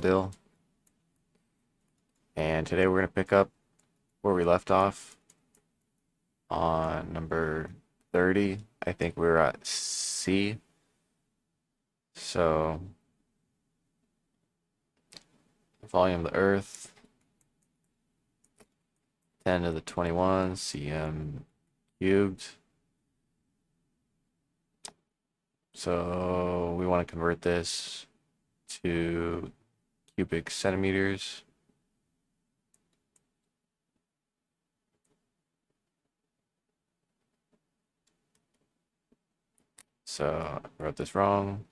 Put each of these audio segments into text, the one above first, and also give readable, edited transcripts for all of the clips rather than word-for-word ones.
Dill, and today we're going to pick up where we left off on number 30. I think we were at C. So, volume of the Earth, 10 to the 21 cm cubed. So, we want to convert this to cubic centimeters. So, I wrote this wrong.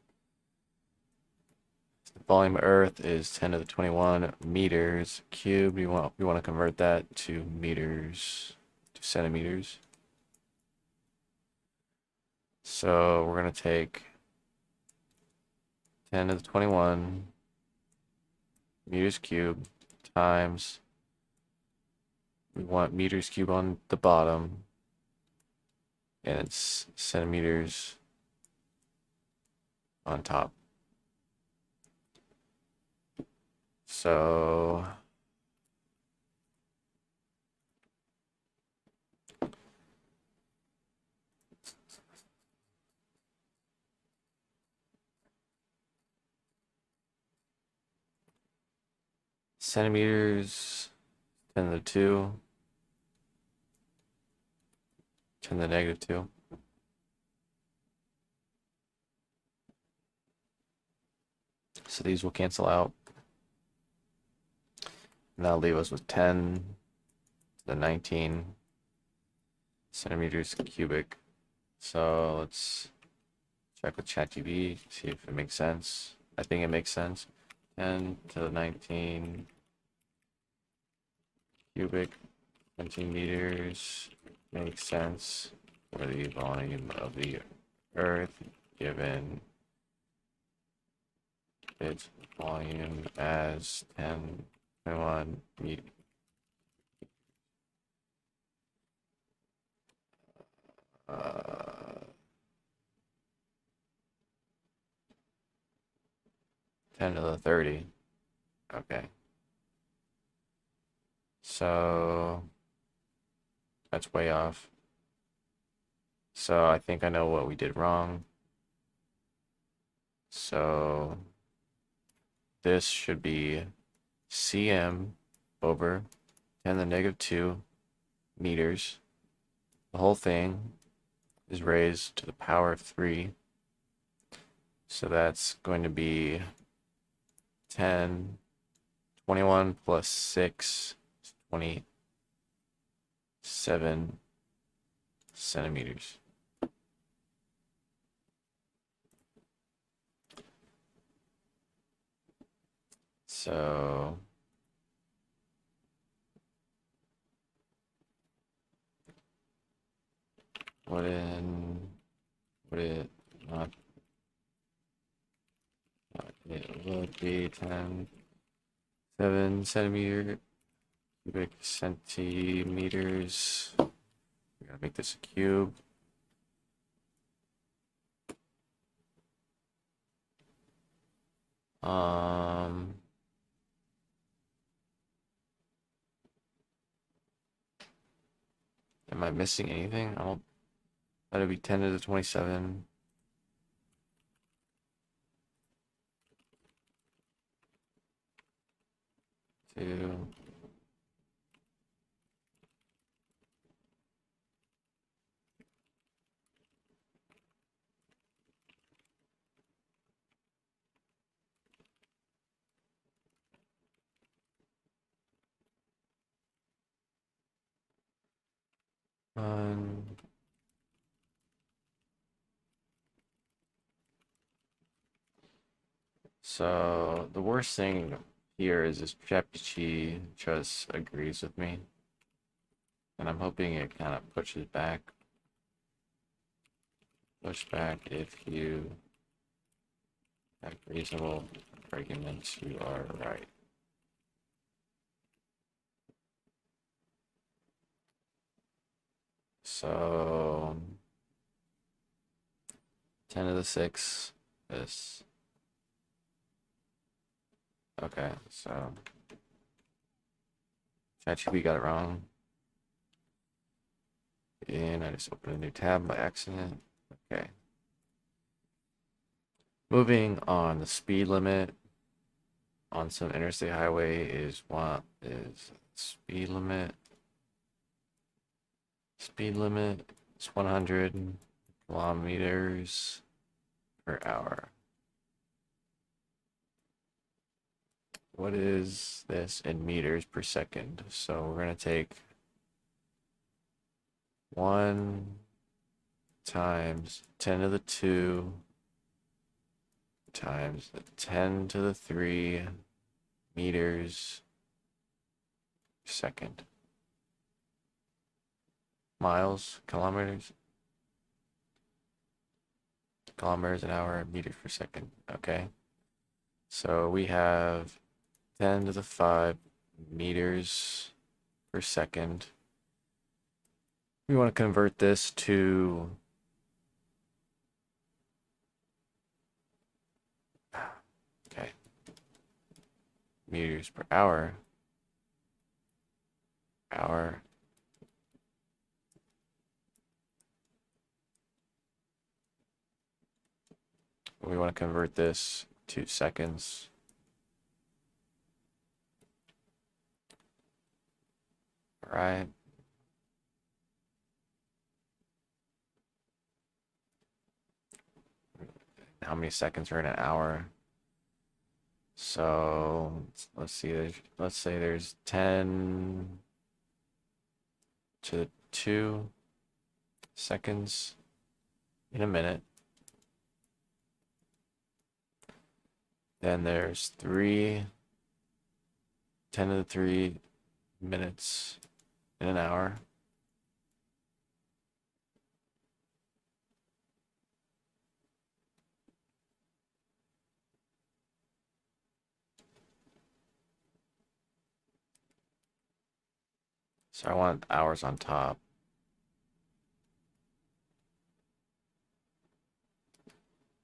The volume of Earth is 10 to the 21 meters cubed. We want to convert that to meters, to centimeters. So we're going to take 10 to the 21 meters cubed times, we want meters cubed on the bottom, and it's centimeters on top. So centimeters, 10 to the 2, 10 to the negative 2. So these will cancel out. And that'll leave us with 10 to the 19 centimeters cubic. So let's check with ChatGPT, see if it makes sense. I think it makes sense. 10 to the 19 cubic centimeters makes sense for the volume of the Earth given its volume as 10.1 meters. 10 to the 30. Okay. So that's way off. So I think I know what we did wrong. So this should be cm over 10 to the negative 2 meters. The whole thing is raised to the power of 3. So that's going to be 10, 21 plus 6 is 27 centimeters. So would it not, it would be 7 centimeter cubic centimeters. We're gonna make this a cube. Am I missing anything? I don't. That'd be 10 to the 27. Two. One. So the worst thing here is this ChatGPT just agrees with me, and I'm hoping it kind of pushes back. Push back if you have reasonable arguments, you are right. So 10 to the 6, this Okay, so ChatGPT got it wrong. And I just opened a new tab by accident. Okay. Moving on, the speed limit on some interstate highway is what is speed limit. Speed limit is 100 kilometers per hour. What is this in meters per second? So we're going to take 1 times 10 to the 2 times 10 to the 3 meters per second. Miles, kilometers an hour, meters per second. Okay. So we have 10 to the 5 meters per second. We want to convert this to okay, meters per hour. Hour. We want to convert this to seconds. All right. How many seconds are in an hour? So let's see. Let's say there's 10 to the 2 seconds in a minute. Then there's 10 to the 3 minutes in an hour. So I want hours on top.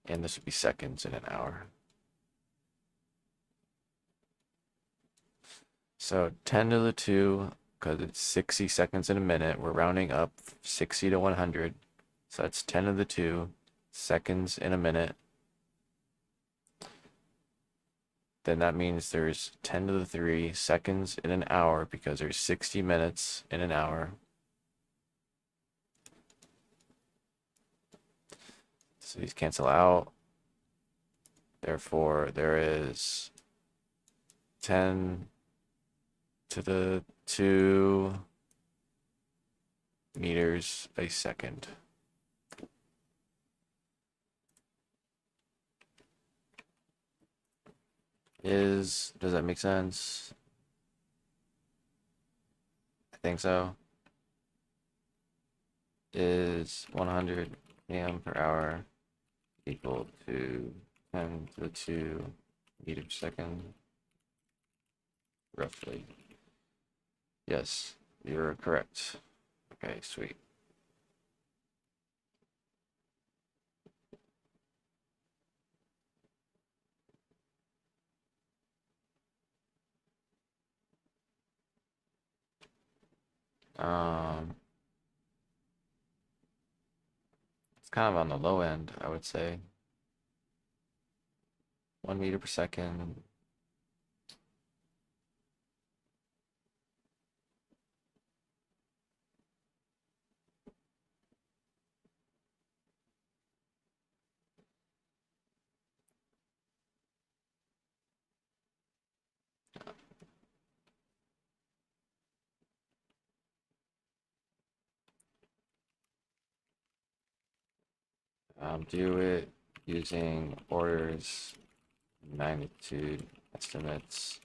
And this would be seconds in an hour. So 10 to the 2, because it's 60 seconds in a minute, we're rounding up 60 to 100. So that's 10 to the 2 seconds in a minute. Then that means there's 10 to the 3 seconds in an hour because there's 60 minutes in an hour. So these cancel out. Therefore, there is 10 to the 2 meters a second. Does that make sense? I think so. Is 100 km per hour equal to 10 to the 2 meters per second? Roughly. Yes, you're correct. Okay, sweet. It's kind of on the low end, I would say. 1 meter per second. Do it using orders, magnitude estimates.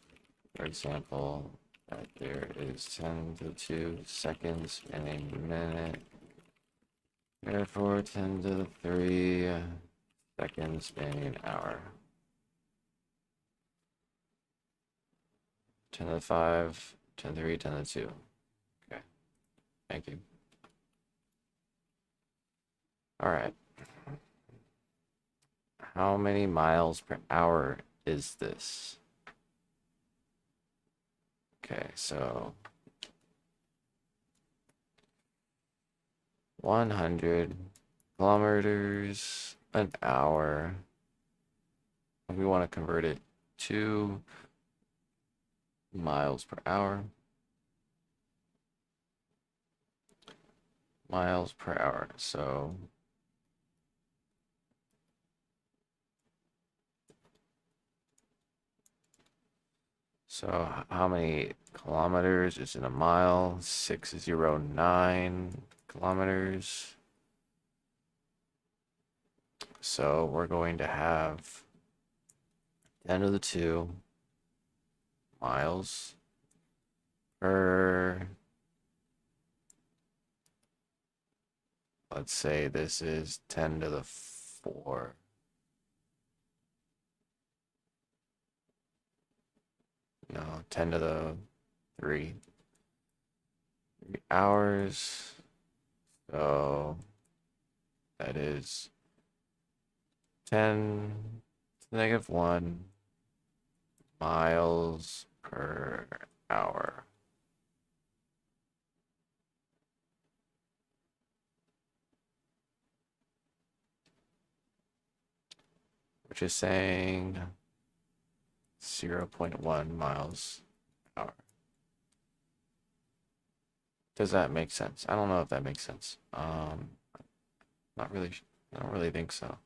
For example, that there is 10 to 2 seconds in a minute. Therefore, 10 to the 3 seconds in an hour. 10 to the 5, 10 to the 3, 10 to the 2. Okay, thank you. All right. How many miles per hour is this? Okay, so 100 kilometers an hour. We want to convert it to miles per hour. Miles per hour. So how many kilometers is in a mile? 609 kilometers. So we're going to have 10 to the 2 miles per, let's say this is 10 to the 4. No, 10 to the 3. 3 hours. So that is 10 to the negative 1 miles per hour. Which is saying 0.1 miles per hour. Does that make sense? I don't know if that makes sense. Not really. I don't really think so.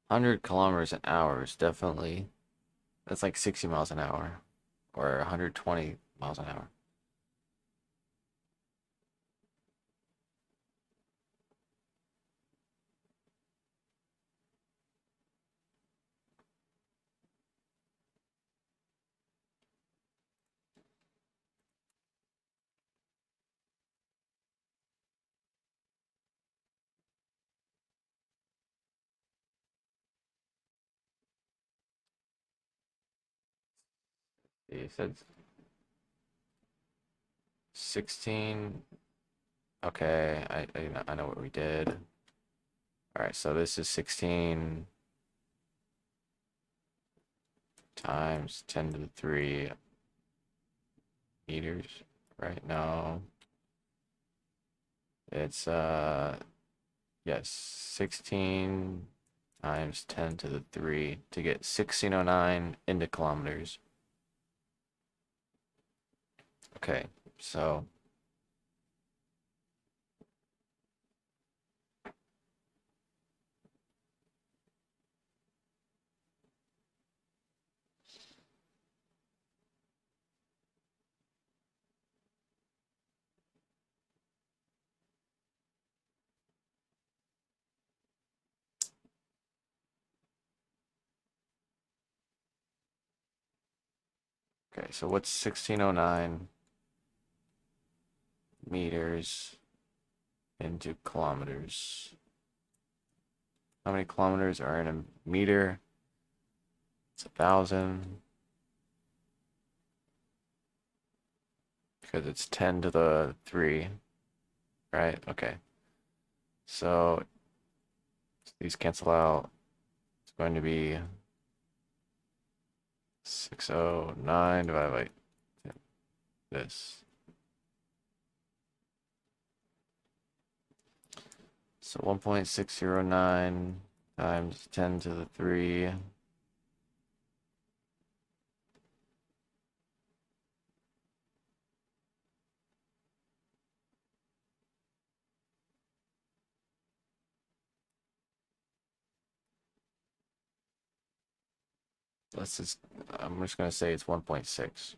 100 kilometers an hour is definitely, that's like 60 miles an hour or 120 miles an hour. You said 16. Okay, I know what we did. All right, so this is 16 times 10 to the 3 meters, right? No, it's yes, 16 times 10 to the 3 to get 1609 into kilometers. Okay, so okay, so what's 1609 meters into kilometers? How many kilometers are in a meter? It's 1,000 because it's 10 to the 3, right? Okay, so these cancel out. It's going to be 609 divided by 10. This. So 1.609 times 10 to the 3. I'm just going to say it's 1.6.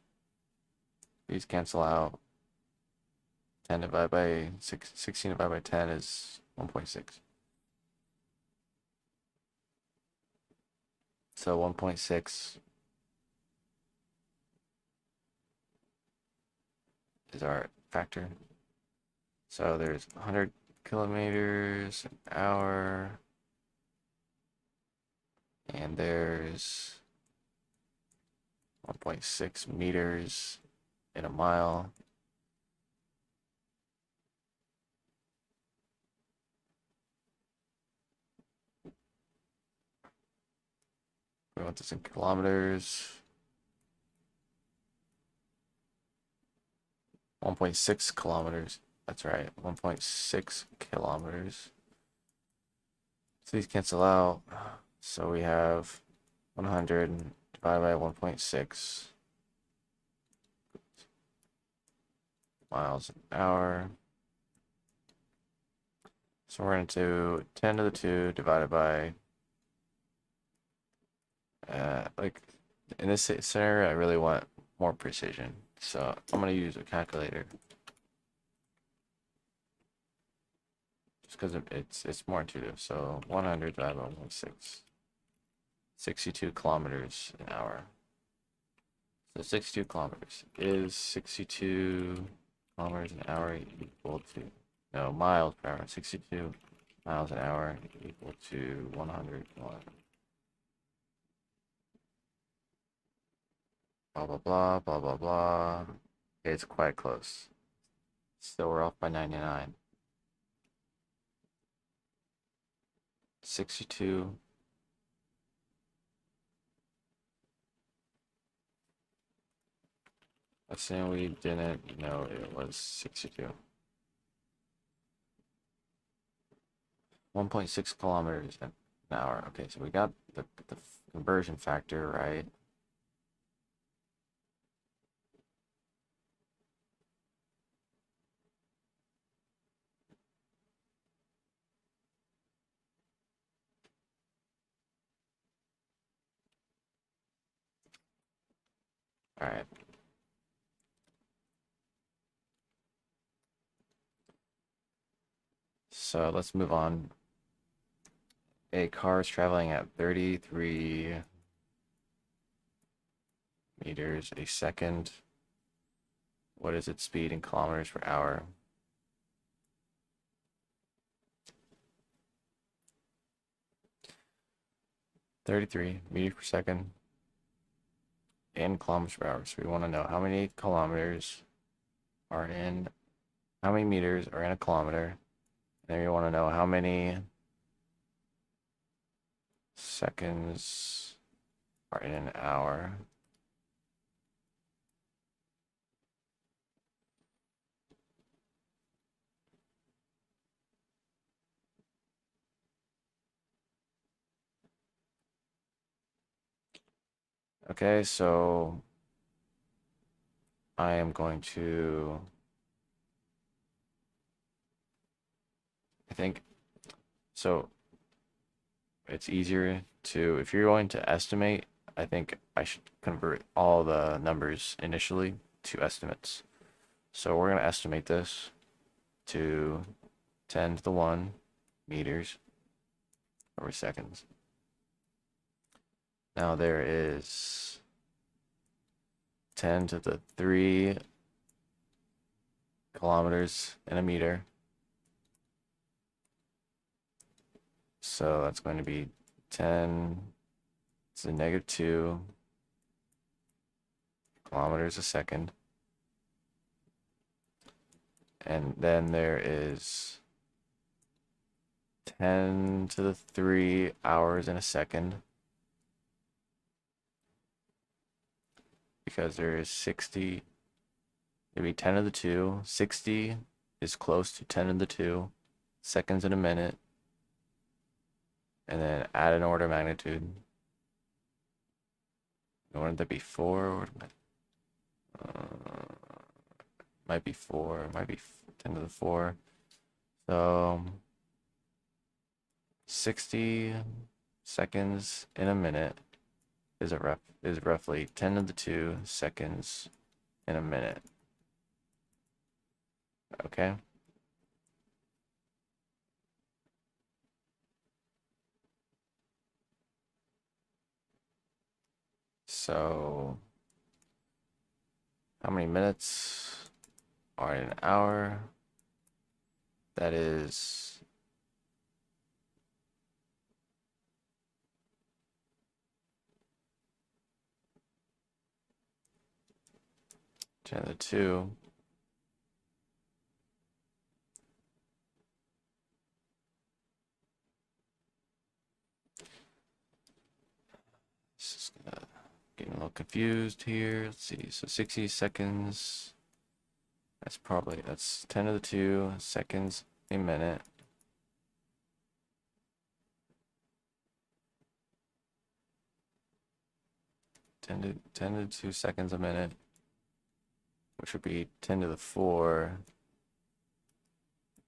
These cancel out. 10 divided by 16 divided by 10 is 1.6. So 1.6 is our factor. So there's 100 kilometers an hour. And there's 1.6 meters in a mile. We want this in kilometers. 1.6 kilometers. That's right, 1.6 kilometers. So these cancel out. So we have 100 divided by 1.6 miles an hour. So we're going to do 10 to the 2 divided by, like, in this scenario, I really want more precision. So I'm going to use a calculator. Just because it's more intuitive. So 100 divided by 1.6. 62 kilometers an hour. So 62 kilometers. Is 62 kilometers an hour equal to, no, miles per hour. 62 miles an hour equal to 101. Blah, blah, blah, blah, blah, blah. Okay, it's quite close. Still, we're off by 99. 62. Let's say we didn't know it was 62. 1.6 kilometers an hour. Okay, so we got the conversion factor right. All right. So let's move on. A car is traveling at 33 meters a second. What is its speed in kilometers per hour? 33 meters per second in kilometers per hour. So we want to know how many kilometers are in, how many meters are in a kilometer. And then we want to know how many seconds are in an hour. Okay, so I am going to, I think, so it's easier to, if you're going to estimate, I think I should convert all the numbers initially to estimates. So we're going to estimate this to 10 to the 1 meters over seconds. Now there is 10 to the 3 kilometers in a meter. So that's going to be 10 to the negative 2 kilometers a second. And then there is 10 to the 3 hours in a second. Because there is 60, maybe 10 to the 2. 60 is close to 10 to the 2 seconds in a minute. And then add an order of magnitude. Wouldn't that be 4? Might be 4. Might be 10 to the 4. So 60 seconds in a minute is roughly 10 to the 2 seconds in a minute. Okay. So how many minutes are in an hour? That is 10 to the 2. confused here. Let's see. So 60 seconds. That's 10 to the 2 seconds a minute. Ten to 2 seconds a minute, which would be 10 to the 4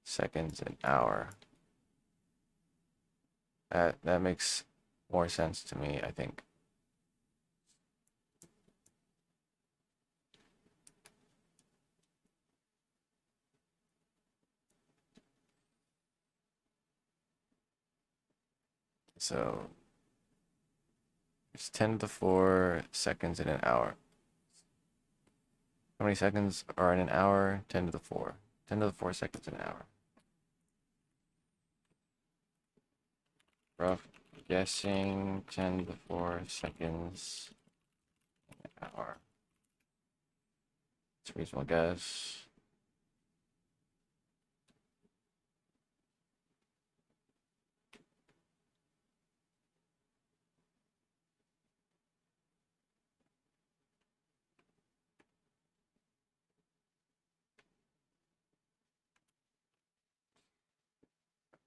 seconds an hour. That makes more sense to me, I think. So it's 10 to the 4 seconds in an hour. How many seconds are in an hour? 10 to the 4. 10 to the 4 seconds in an hour. Rough guessing, 10 to the 4 seconds in an hour. It's a reasonable guess.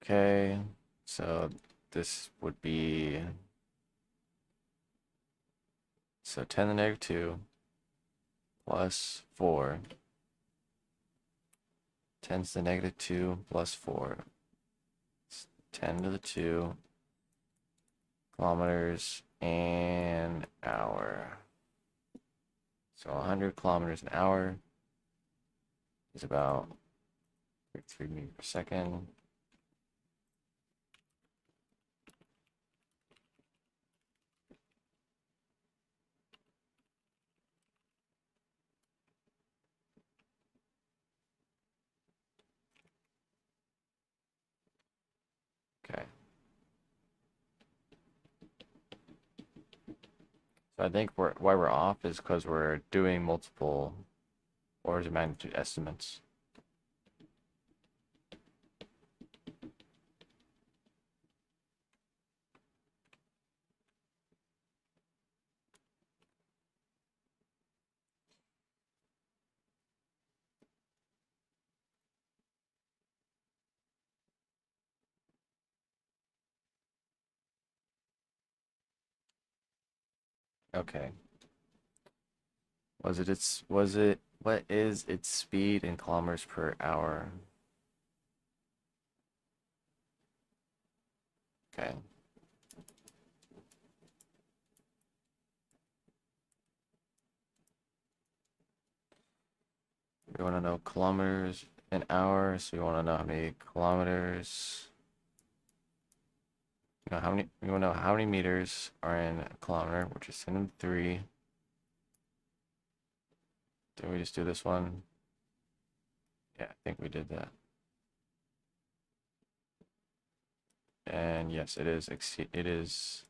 Okay, so this would be, so 10 to the negative 2 plus 4. 10 to the negative 2 plus 4. It's 10 to the 2 kilometers an hour. So 100 kilometers an hour is about 33 meters per second. Okay. So I think why we're off is because we're doing multiple orders of magnitude estimates. Okay. What is its speed in kilometers per hour? Okay. We want to know kilometers an hour, so we want to know how many kilometers. You know how many? We want to know how many meters are in a kilometer, which is 10 to the 3. Did we just do this one? Yeah, I think we did that. And yes, it is. It is.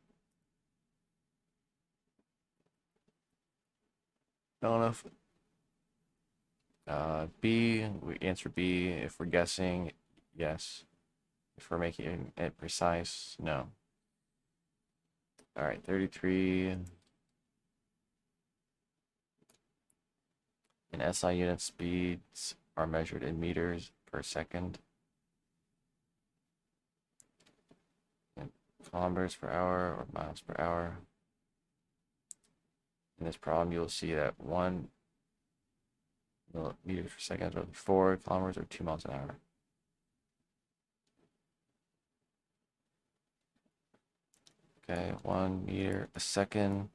I don't know if B. We answer B if we're guessing. Yes. If we're making it precise, no. All right, 33. In SI units, speeds are measured in meters per second. In kilometers per hour or miles per hour. In this problem, you'll see that 1 meters per second is 4 kilometers or 2 miles an hour. Okay, 1 meter a second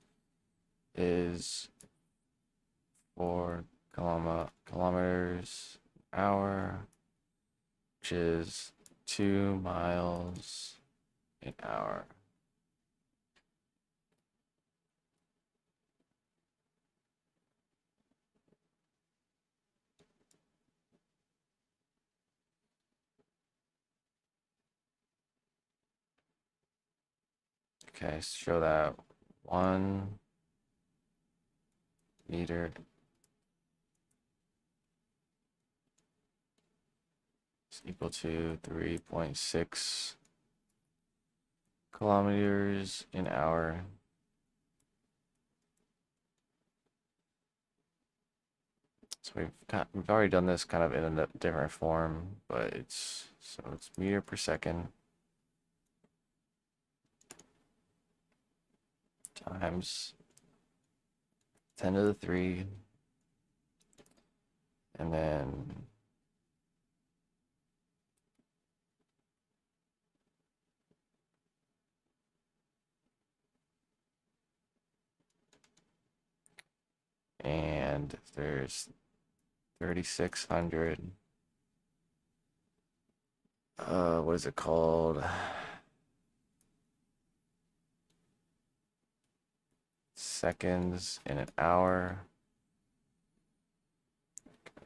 is 4 kilometers an hour, which is 2 miles an hour. Okay, show that 1 meter is equal to 3.6 kilometers an hour. So we've already done this kind of in a different form, but it's meter per second times 10 to the 3, and then there's 3,600. What is it called? Seconds in an hour.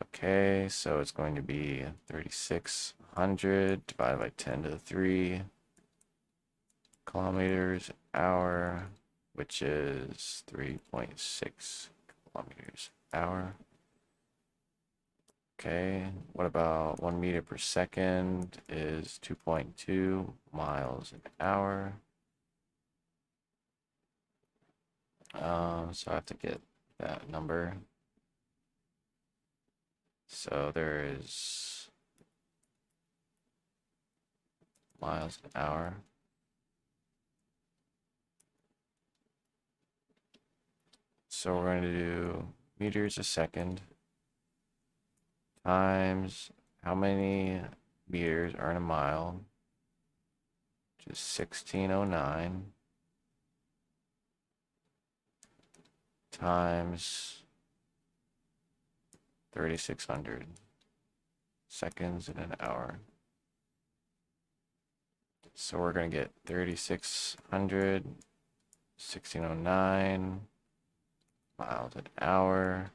Okay, so it's going to be 3,600 divided by 10 to the 3 kilometers an hour, which is 3.6 kilometers an hour. Okay, what about 1 meter per second is 2.2 miles an hour. So I have to get that number. So there is miles an hour. So we're going to do meters a second times how many meters are in a mile, which is 1609, times 3,600 seconds in an hour. So we're going to get 3,600, 1609 miles an hour.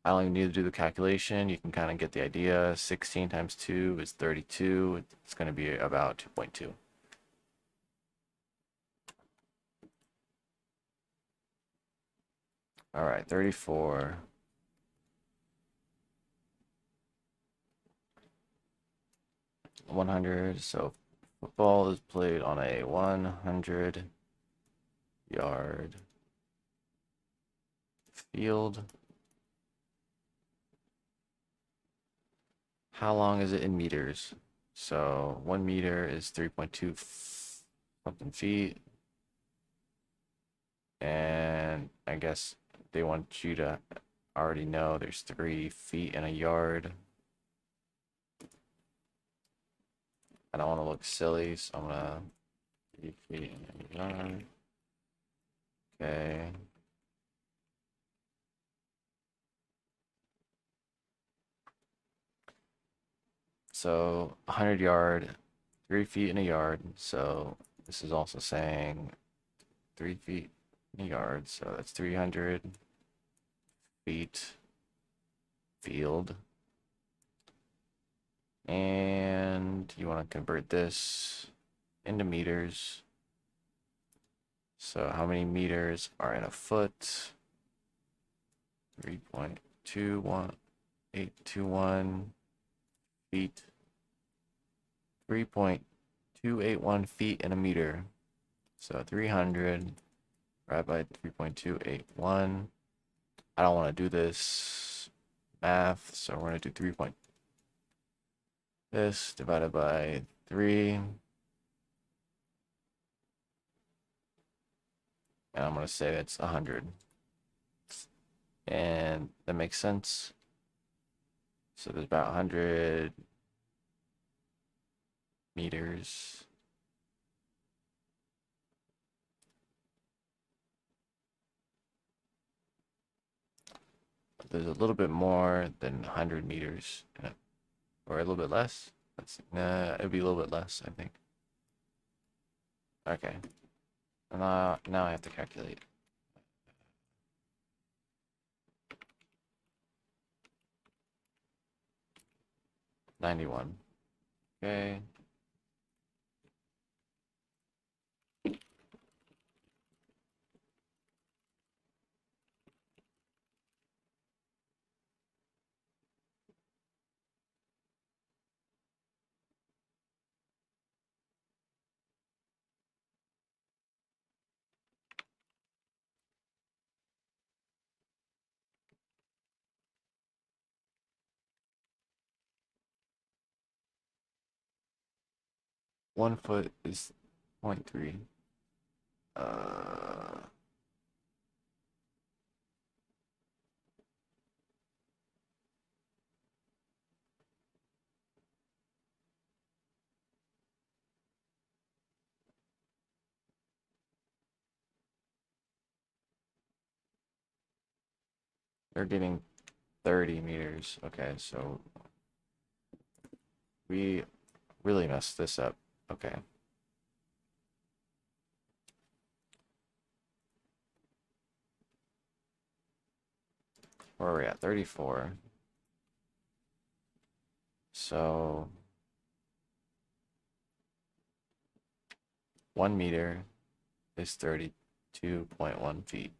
I don't even need to do the calculation. You can kind of get the idea. 16 times 2 is 32. It's going to be about 2.2. All right, 34. 100. So football is played on a 100-yard field. How long is it in meters? So 1 meter is 3.2 something feet. And I guess they want you to already know there's 3 feet in a yard. I don't want to look silly, so I'm gonna 3 feet in a yard. Okay. So 100 yard, 3 feet in a yard. So this is also saying 3 feet in a yard. So that's 300 feet field. And you want to convert this into meters. So how many meters are in a foot? 3.21821 feet. 3.281 feet in a meter. So 300 divided by 3.281. I don't want to do this math, so we're going to do 3. This divided by 3. And I'm going to say it's 100. And that makes sense. So there's about 100 meters. There's a little bit more than 100 meters, or a little bit less. Nah, it'd be a little bit less, I think. Okay. Now I have to calculate. 91. Okay. 1 foot is 0.3. Uh, they're getting 30 meters. Okay, so we really messed this up. Okay. Where are we at? 34. So 1 meter is 32.1 feet.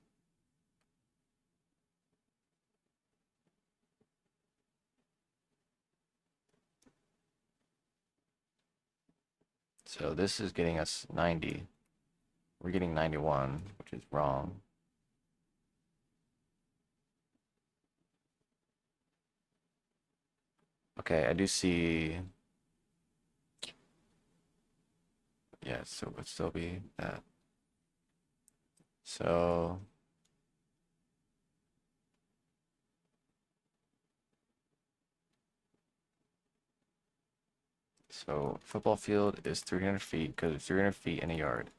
So this is getting us 90. We're getting 91, which is wrong. Okay, I do see. Yeah, so it would still be that. So football field is 300 feet because it's 300 feet in a yard.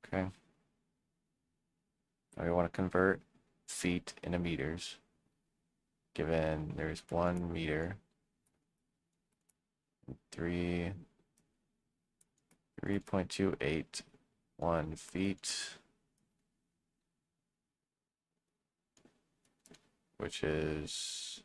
Okay. Now we want to convert feet into meters. Given there's 1 meter, 3.281 feet, which is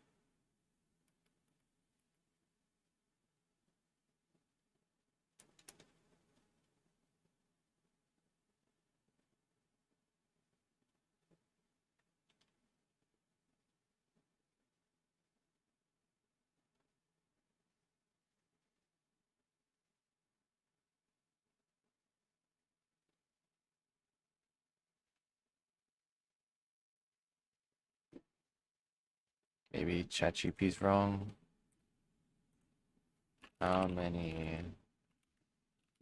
maybe ChatGPT's wrong. How many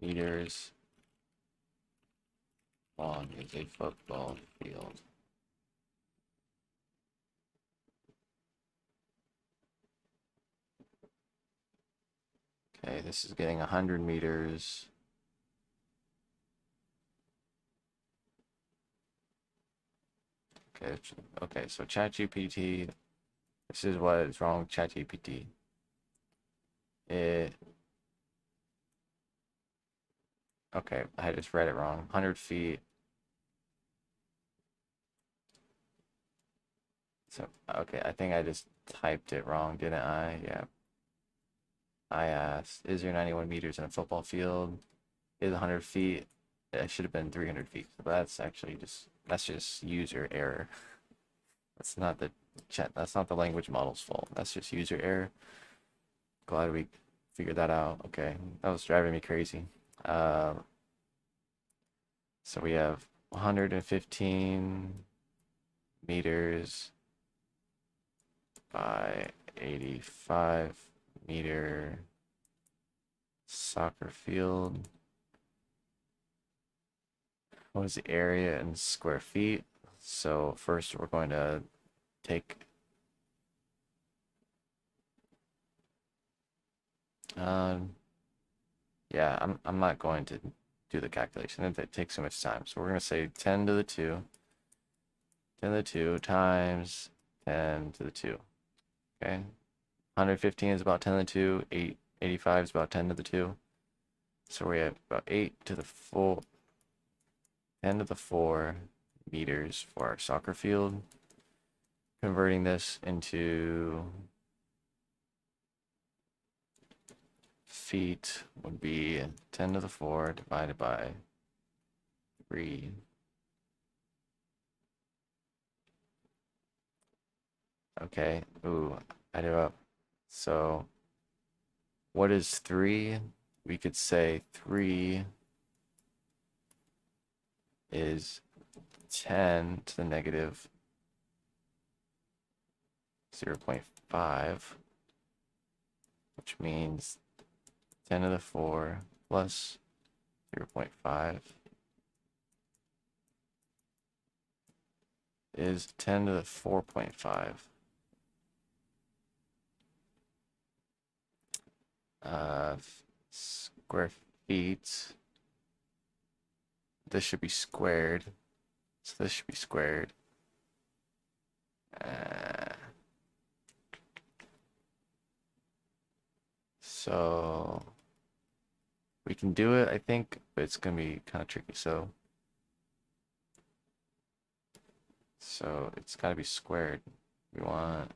meters long is a football field? Okay, this is getting 100 meters. Okay, okay, so ChatGPT, this is what is wrong with ChatGPT. It, okay, I just read it wrong. 100 feet. So, okay, I think I just typed it wrong, didn't I? Yeah. I asked, is there 91 meters in a football field? Is 100 feet? It should have been 300 feet. But that's just user error. That's not the that's not the language model's fault. That's just user error. Glad we figured that out. Okay, that was driving me crazy. Uh, so we have 115 meters by 85-meter soccer field. What is the area in square feet? So first we're going to take yeah, I'm not going to do the calculation. It takes so much time. So we're going to say 10 to the 2, 10 to the 2 times 10 to the 2. Okay. 115 is about 10 to the 2, 85 is about 10 to the 2. So we have about 8 to the 4, 10 to the 4 meters for our soccer field. Converting this into feet would be 10 to the 4 divided by 3. Okay. Ooh, add it up. So what is 3? We could say 3 is 10 to the negative 0.5, which means 10 to the 4 plus 0.5 is 10 to the 4.5. Square feet. This should be squared. So this should be squared. So we can do it, I think, but it's gonna be kind of tricky. So it's gotta be squared. We want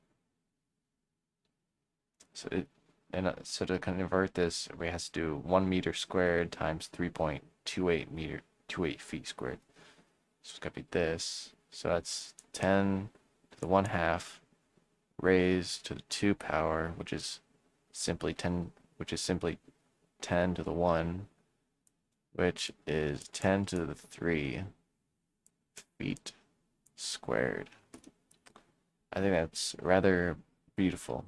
so to convert this, we have to do 1 meter squared times 3.28 feet squared. So it's gotta be this. So that's 10 to the 1/2 raised to the 2 power, which is simply 10 to the 1, which is 10 to the 3 feet squared. I think that's rather beautiful.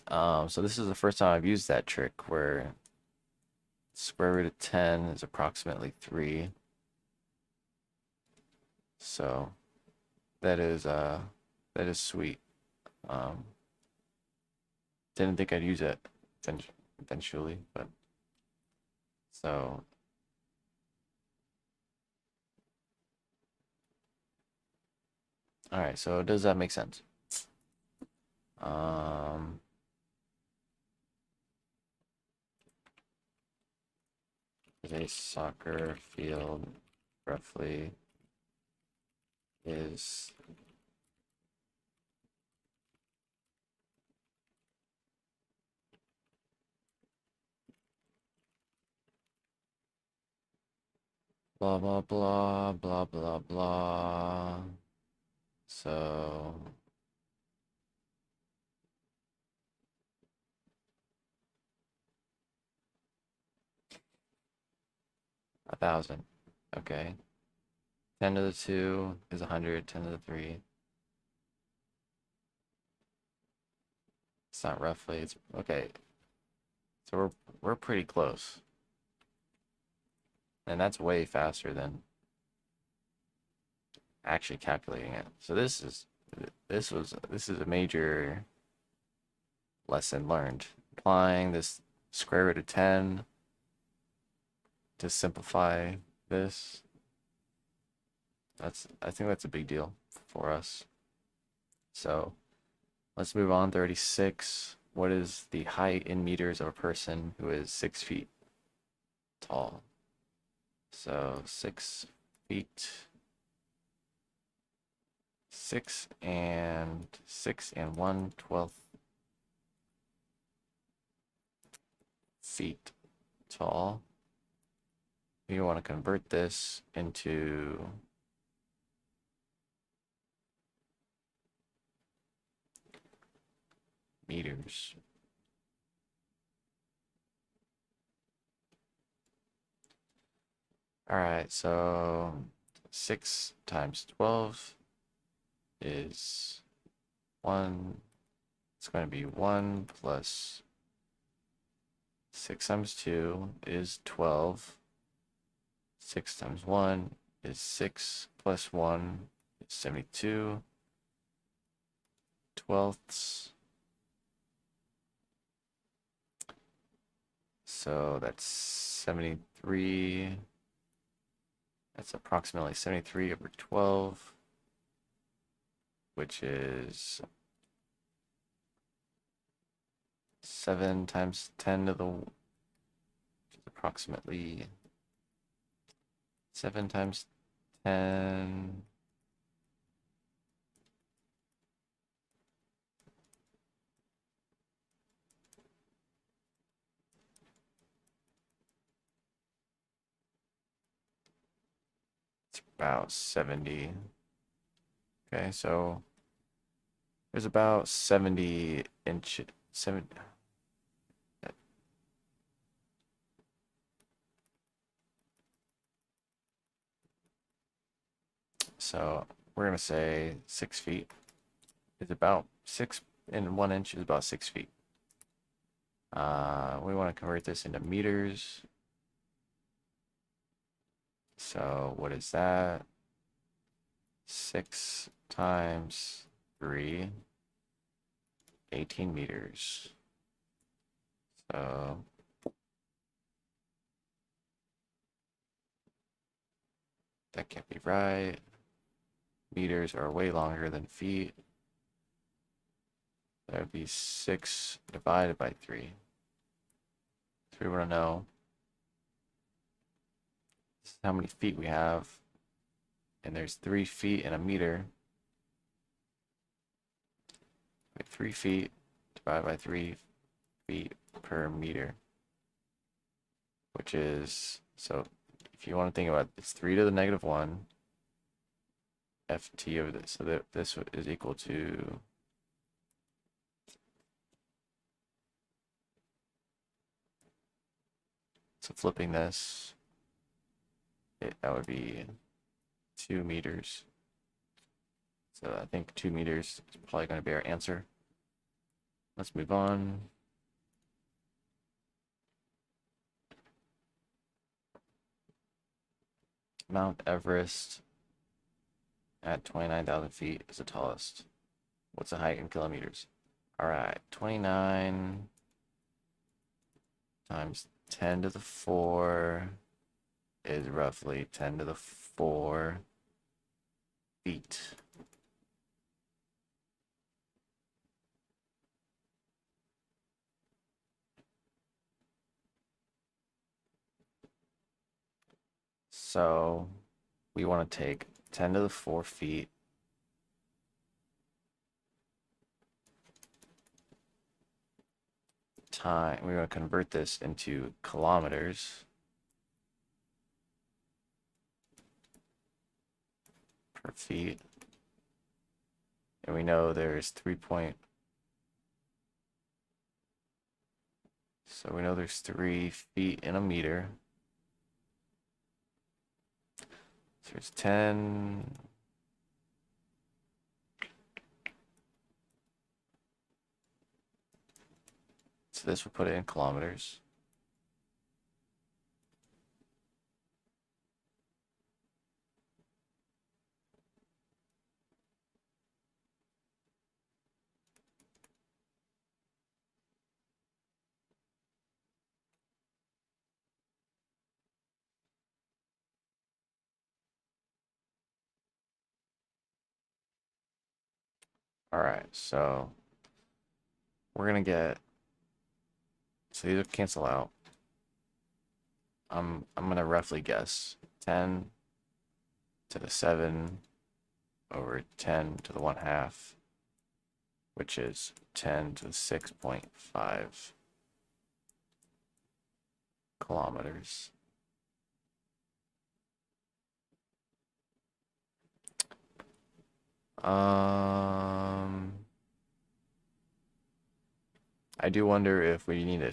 So this is the first time I've used that trick where square root of 10 is approximately 3. So that is sweet. Didn't think I'd use it eventually, but so all right, so does that make sense? A soccer field roughly is blah blah blah blah blah blah. So 1,000. Okay. 10 to the 2 is 100. 10 to the 3. It's not roughly. It's okay. So we're pretty close, and that's way faster than actually calculating it. So this is a major lesson learned. Applying this square root of 10 to simplify this. I think that's a big deal for us. So let's move on. 36. What is the height in meters of a person who is 6 feet tall? So 6 feet. 6 and 1/12 feet tall. You want to convert this into meters. All right, so 6 times 12 is 1. It's going to be 1 plus 6 times 2 is 12. 6 times 1 is 6 plus 1 is 72 twelfths. So that's 73. That's approximately 73 over 12, which is 7 times 10 to the, which is approximately 7 times 10. It's about 70. Okay, so there's about 70 inches. 70. So we're gonna say 6 feet is about 6 and 1 inch is about 6 feet. We want to convert this into meters. So what is that? 6 times 3, 18 meters. So that can't be right. Meters are way longer than feet. That would be 6 divided by 3. So we want to know how many feet we have. And there's 3 feet in a meter. 3 feet divided by 3 feet per meter. Which is, so if you want to think about it, it's 3 to the negative 1 ft over this. So that this is equal to, so flipping this, that would be 2 meters. So I think 2 meters is probably going to be our answer. Let's move on. Mount Everest at 29,000 feet is the tallest. What's the height in kilometers? All right, 29 times 10 to the 4 is roughly 10 to the 4 feet. So we want to take 10 to the 4 feet time. We're going to convert this into kilometers per feet. And we know there's 3 point. So we know there's 3 feet in a meter. So there's 10. So this would put it in kilometers. All right, so we're gonna get, so these will cancel out. I'm gonna roughly guess 10 to the 7 over 10 to the 1/2, which is 10 to the 6.5 kilometers. I do wonder if we need to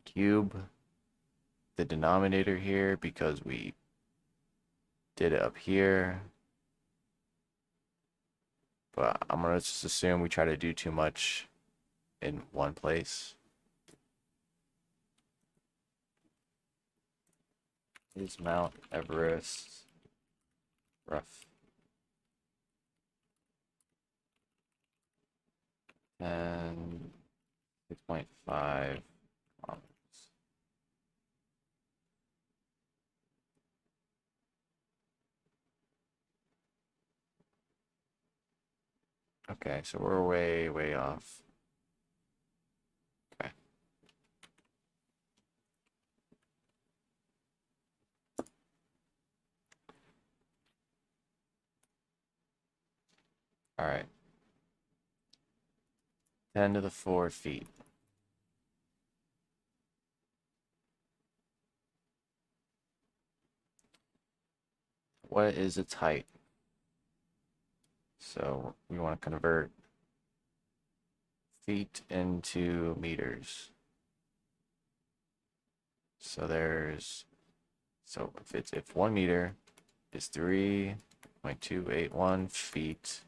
cube the denominator here because we did it up here. But I'm gonna just assume we try to do too much in one place. Is Mount Everest rough? And 6.5 kilometers. Okay, so we're way, way off. Okay. All right. 10 to the 4 feet. What is its height? So we want to convert feet into meters. So there's, so if 1 meter is 3.281 feet,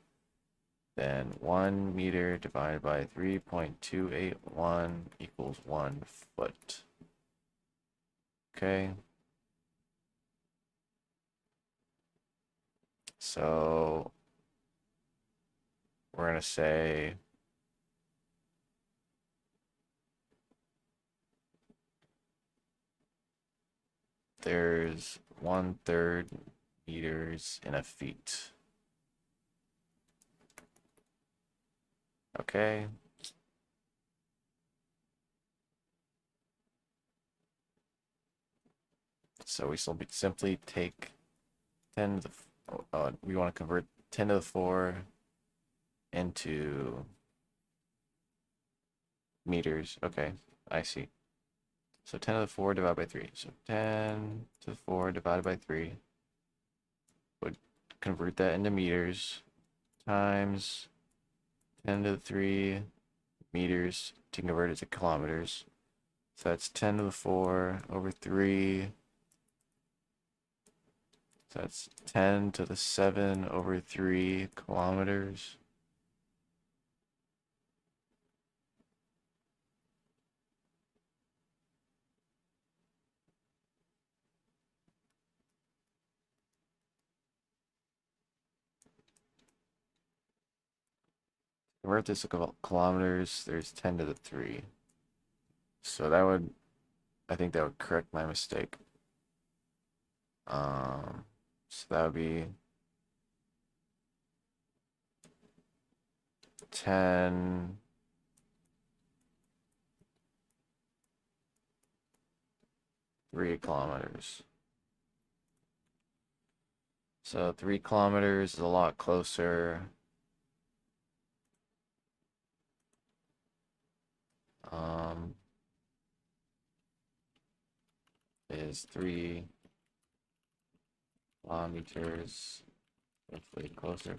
Then 1 meter divided by 3.281 equals 1 foot. Okay. So we're going to say there's 1/3 meters in a feet. Okay. So we simply take 10 to the, we want to convert 10 to the 4 into meters. Okay, I see. So 10 to the 4 divided by 3. So 10 to the 4 divided by 3 would convert that into meters times 10 to the 3 meters to convert it to kilometers. So that's 10 to the 4 over 3. So that's 10 to the 7 over 3 kilometers. Convert this to kilometers, there's 10 to the 3. So that would, I think that would correct my mistake. So that would be 10 3 kilometers. So 3 kilometers is a lot closer. Is 3 kilometers roughly closer.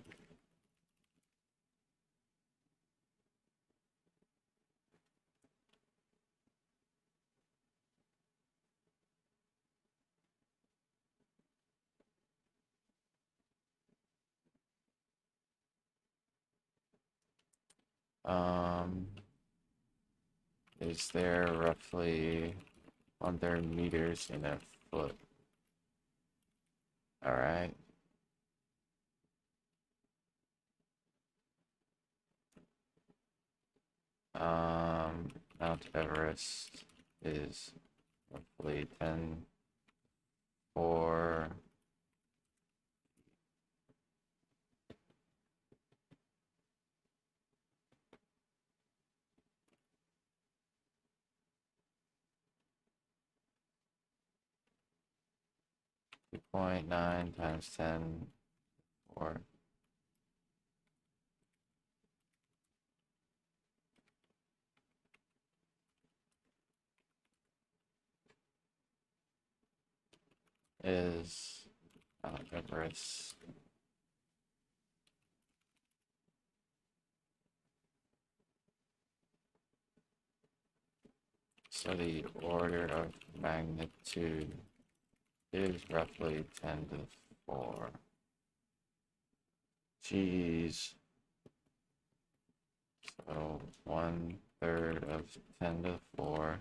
Is there roughly 1/3 meters in a foot? All right. Mount Everest is roughly 10 or 2.9 times 10 or is Mount Everest. So the order of magnitude is roughly 10 to the 4. Jeez. So 1/3 of 10 to the 4.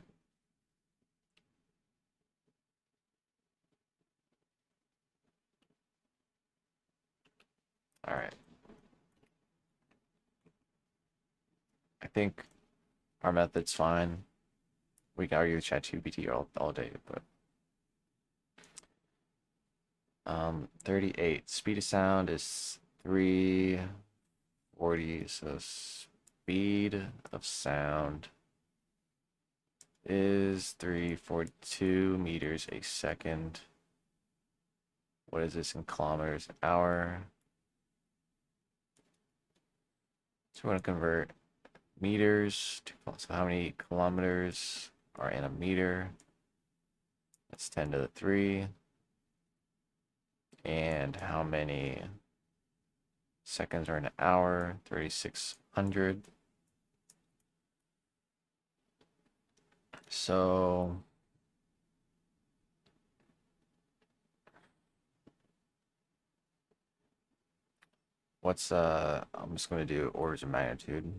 All right. I think our method's fine. We can argue with ChatGPT all day, but 38. Speed of sound is 340. So speed of sound is 342 meters a second. What is this in kilometers an hour? So we're going to convert meters to, so how many kilometers are in a meter? That's 10 to the 3. And how many seconds are in an hour? 3,600. So what's I'm just gonna do orders of magnitude.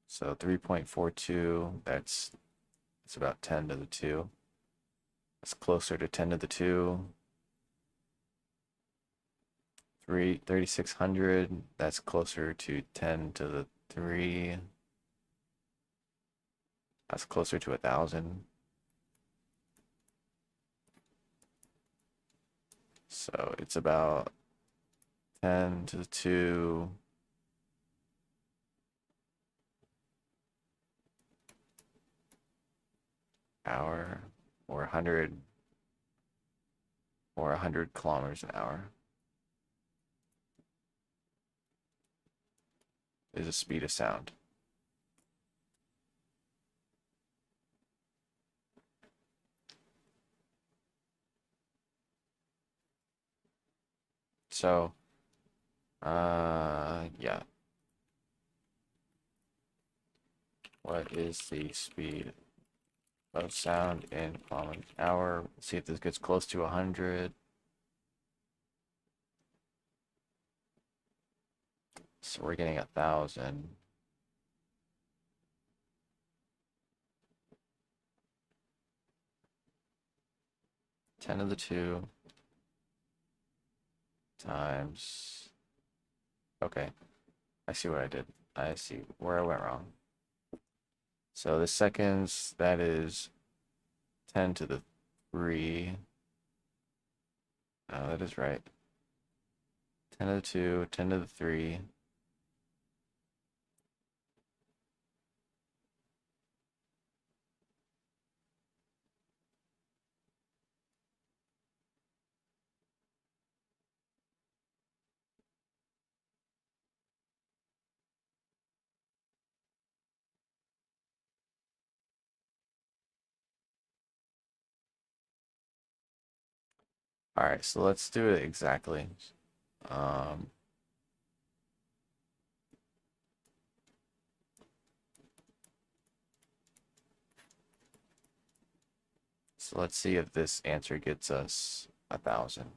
So 3.42, it's about 10 to the 2. That's closer to 10 to the 2. 3600, that's closer to 10 to the 3. That's closer to 1,000. So it's about 10 to the 2 hour, or 100 kilometers an hour is the speed of sound. So, yeah. What is the speed of sound in kilometers an hour? Let's see if this gets close to 100. So we're getting 1,000. Ten to the 2 times. Okay, I see what I did. I see where I went wrong. So the seconds, that is 10 to the 3. Oh, that is right. 10 to the 2, 10 to the 3. All right, so let's do it exactly. Um, so let's see if this answer gets us 1,000.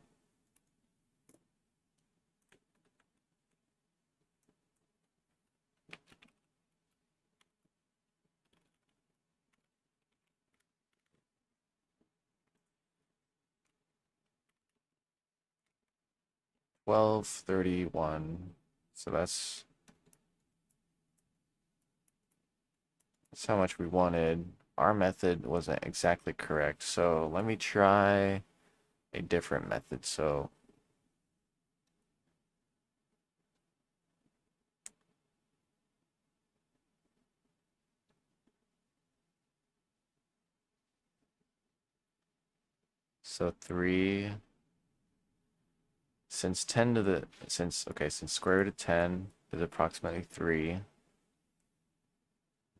1231. So that's how much we wanted. Our method wasn't exactly correct, so let me try a different method. So 3, since 10 to the, since square root of 10 is approximately 3,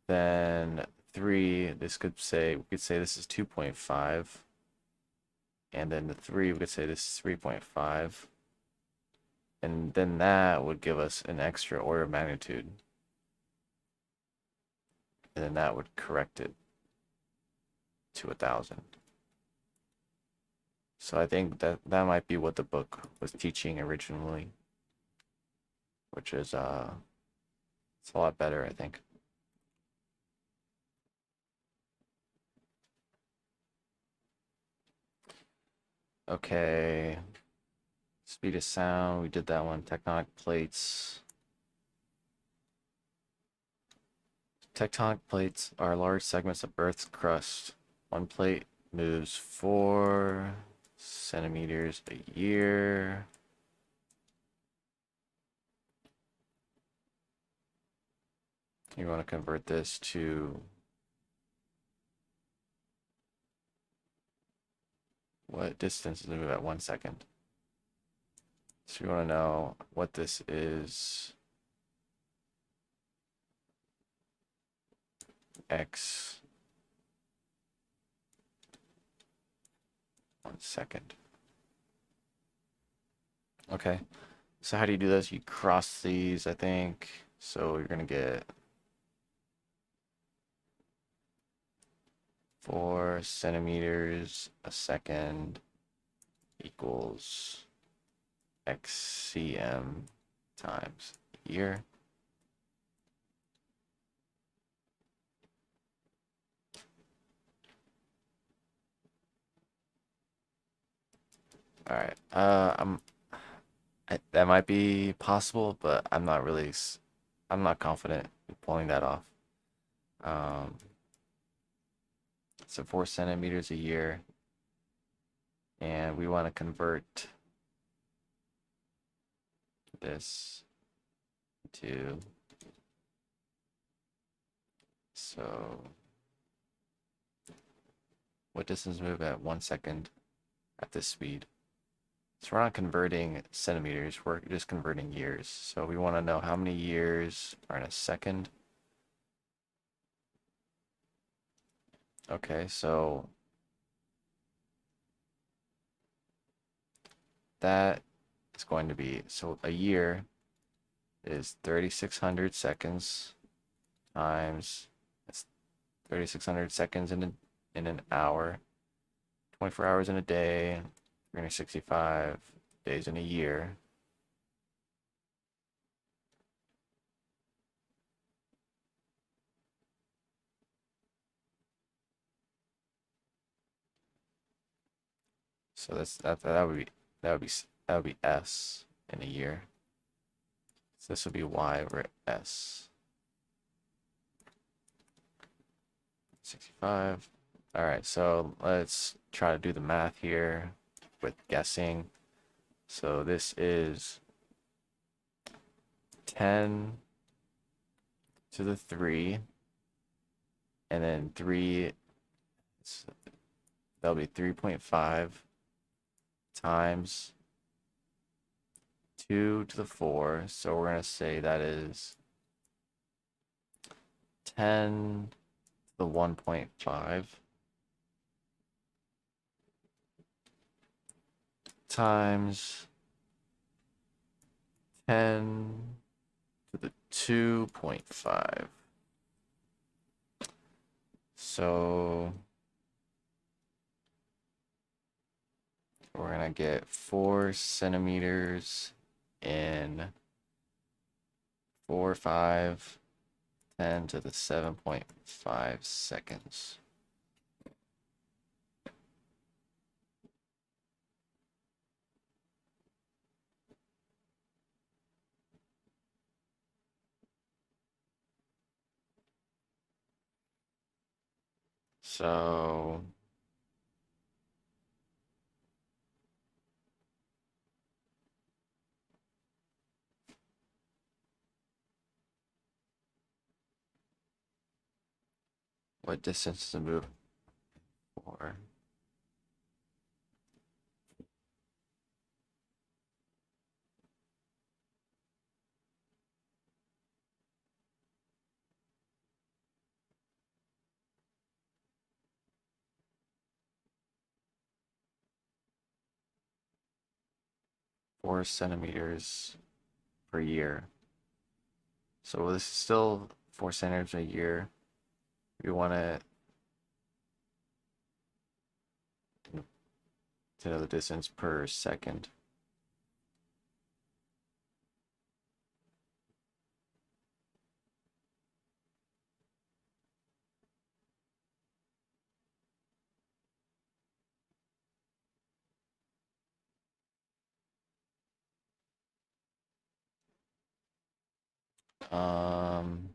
then 3, we could say this is 2.5, and then the 3, we could say this is 3.5, and then that would give us an extra order of magnitude, and then that would correct it to 1,000. So I think that might be what the book was teaching originally, which is it's a lot better, I think. Okay, speed of sound, we did that one. Tectonic plates. Tectonic plates are large segments of Earth's crust. One plate moves 4 centimeters a year. You want to convert this to what distance does it move at 1 second? So you want to know what this is. X 1 second. Okay, so how do you do this? You cross these, I think. So you're gonna get 4 centimeters a second equals XCM. times year. All right. That might be possible, but I'm not confident in pulling that off. Um, so 4 centimeters a year, and we want to convert this to, so what distance move at 1 second at this speed? So we're not converting centimeters, we're just converting years. So we want to know how many years are in a second. Okay, so that is going to be, so a year is 3,600 seconds times, that's 3,600 seconds in an hour, 24 hours in a day, 365 days in a year. So that would be S in a year. So this will be Y over S. 65. All right, so let's try to do the math here with guessing. So this is 10 to the 3, and then 3, that'll be 3.5 times 2 to the 4. So we're going to say that is 10 to the 1.5 times 10 to the 2.5. So we're going to get 4 centimeters in 4, 5, 10 to the 7.5 seconds. So what distance does it move for? Four centimeters per year. So this is still 4 centimeters a year. We want to know the distance per second. Um,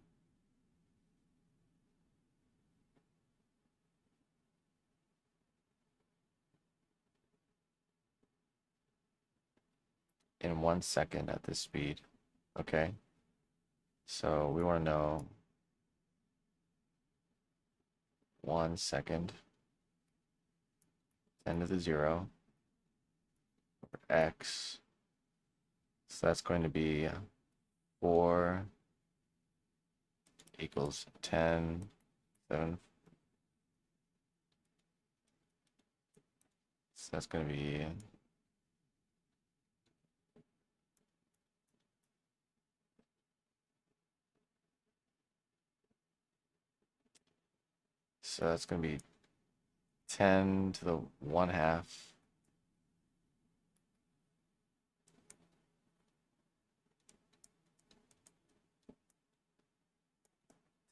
in 1 second at this speed. Okay. So we want to know 1 second, 10 to the 0, x. So that's going to be 4 equals 10, 7. So that's going to be so that's going to be 10 to the 1/2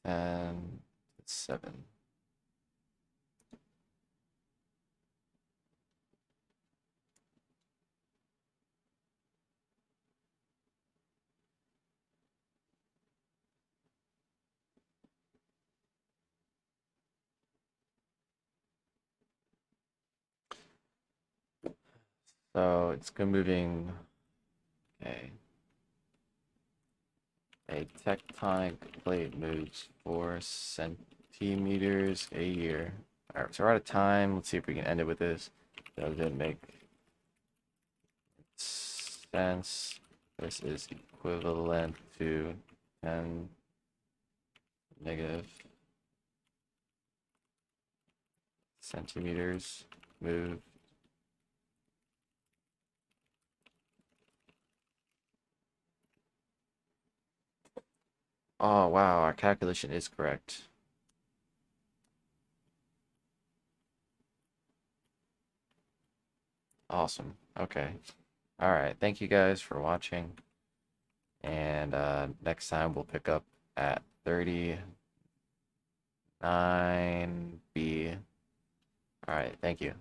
10, 7. So it's good moving. Okay. A tectonic plate moves 4 centimeters a year. Alright, so we're out of time. Let's see if we can end it with this. Does it make sense? This is equivalent to 10 negative centimeters moved. Oh, wow, our calculation is correct. Awesome. Okay. All right. Thank you guys for watching. And next time we'll pick up at 39B. All right. Thank you.